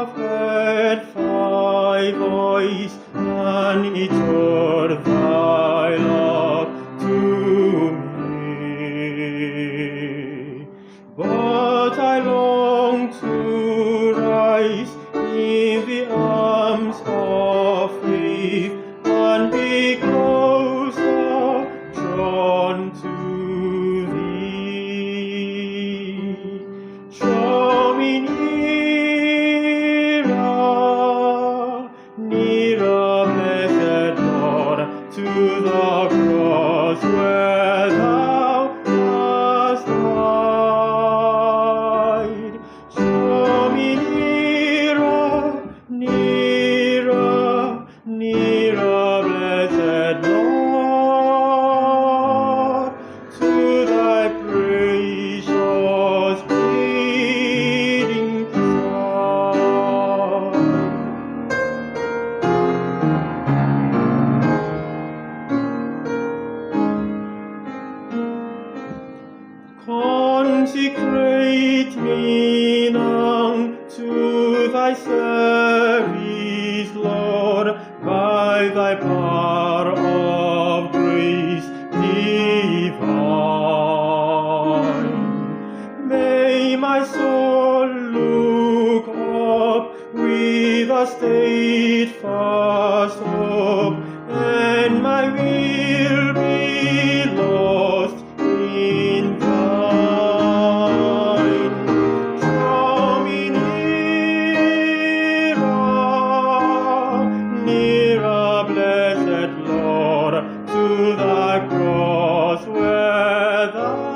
have heard thy voice, and utter thy love to me. But I long to rise in the arms of faith and be closer drawn to thee. Draw me nearer, nearer, blessed Lord, to the cross where thou hast died. Draw me nearer, nearer, nearer, blessed Lord, to thy precious bleeding side. Consecrate me now to thy service, Lord, by thy power of grace divine. May my soul look up with a steadfast hope, and my will be lost in thine. Draw me nearer, nearer, blessed Lord, to thy cross where thou